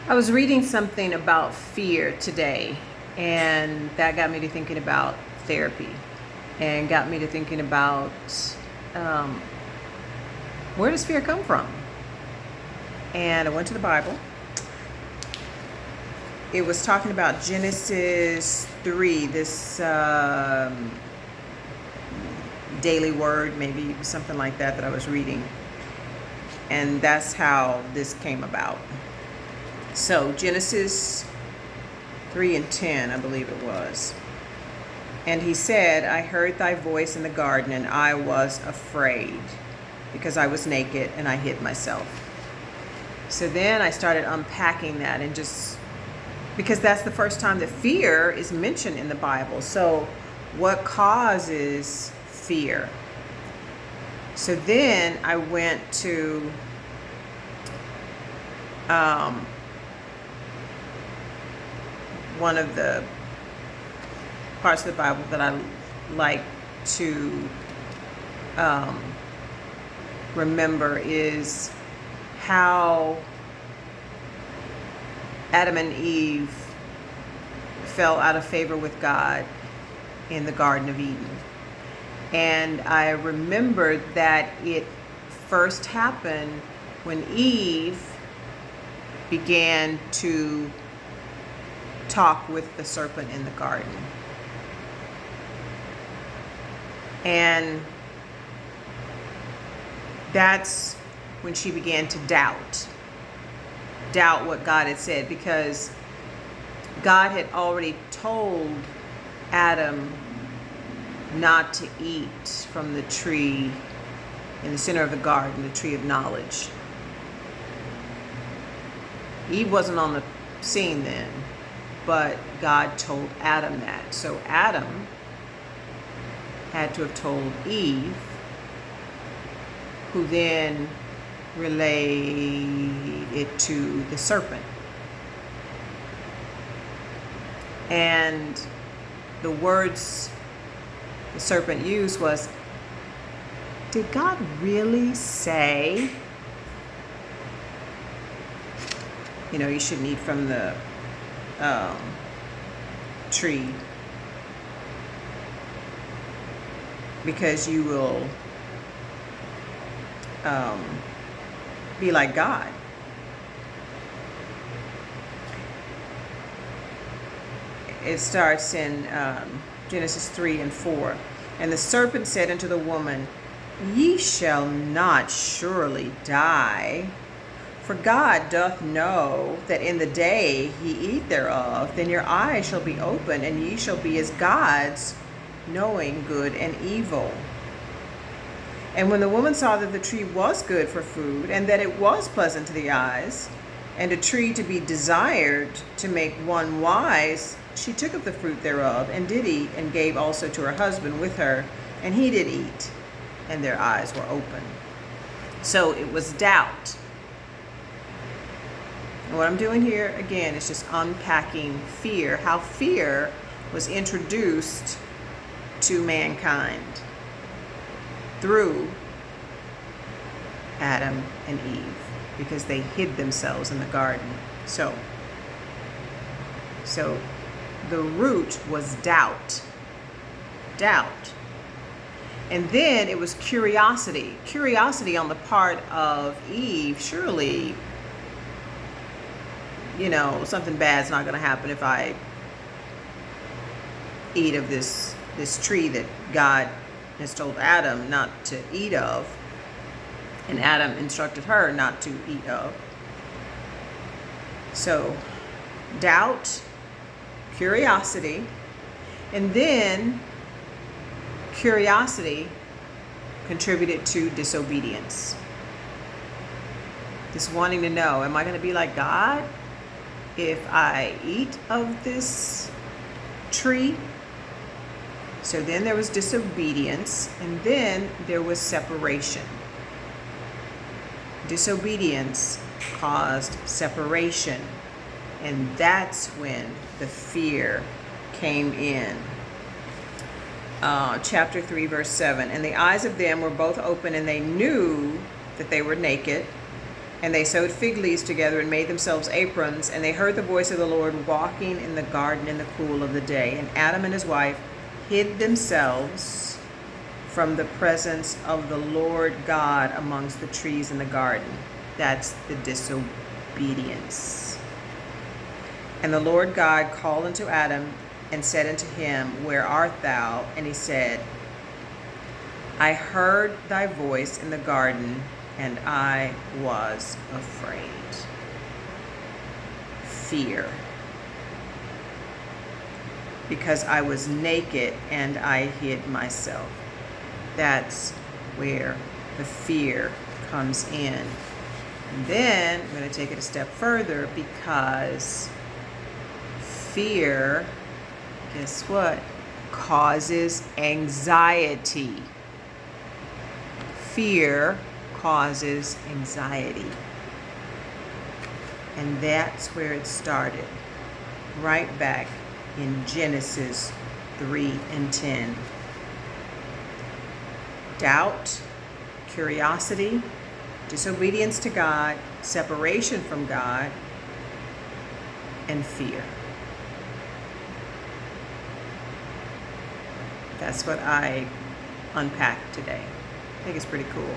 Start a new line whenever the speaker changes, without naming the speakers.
I was reading something about fear today, and that got me to thinking about therapy and got me to thinking about um, where does fear come from? And I went to the Bible. It was talking about Genesis 3, this daily word, maybe something like that I was reading. And that's how this came about. So, Genesis 3 and 10, I believe it was. And he said, I heard thy voice in the garden, and I was afraid because I was naked and I hid myself. So then I started unpacking that and just because that's the first time that fear is mentioned in the Bible. So, what causes fear? So then I went to one of the parts of the Bible that I like to remember is how Adam and Eve fell out of favor with God in the Garden of Eden. And I remembered that it first happened when Eve began to talk with the serpent in the garden. And that's when she began to doubt what God had said, because God had already told Adam not to eat from the tree in the center of the garden, the tree of knowledge. Eve wasn't on the scene then, but God told Adam that. So Adam had to have told Eve, who then relayed it to the serpent. And the words the serpent used was, did God really say, you shouldn't eat from the tree because you will be like God? It starts in Genesis 3 and 4. And the serpent said unto the woman, Ye shall not surely die. For God doth know that in the day ye eat thereof, then your eyes shall be open, and ye shall be as gods, knowing good and evil. And when the woman saw that the tree was good for food, and that it was pleasant to the eyes, and a tree to be desired to make one wise, she took of the fruit thereof, and did eat, and gave also to her husband with her, and he did eat, and their eyes were open. So it was doubt. And what I'm doing here again is just unpacking fear, how fear was introduced to mankind through Adam and Eve, because they hid themselves in the garden. So the root was doubt. And then it was curiosity on the part of Eve. Surely, something bad's not going to happen if I eat of this tree that God has told Adam not to eat of, and Adam instructed her not to eat of. So doubt, curiosity, and then curiosity contributed to disobedience. This wanting to know, am I going to be like God if I eat of this tree? So then there was disobedience, and then there was separation. Disobedience caused separation, and that's when the fear came in. Chapter 3, verse 7. And the eyes of them were both open, and they knew that they were naked. And they sewed fig leaves together and made themselves aprons. And they heard the voice of the Lord walking in the garden in the cool of the day. And Adam and his wife hid themselves from the presence of the Lord God amongst the trees in the garden. That's the disobedience. And the Lord God called unto Adam and said unto him, Where art thou? And he said, I heard thy voice in the garden, and I was afraid. Fear. Because I was naked and I hid myself. That's where the fear comes in. And then I'm going to take it a step further, because fear, guess what, causes anxiety. Fear causes anxiety. And that's where it started, right back in Genesis 3:10. Doubt, curiosity, disobedience to God, separation from God, and fear. That's what I unpacked today. I think it's pretty cool.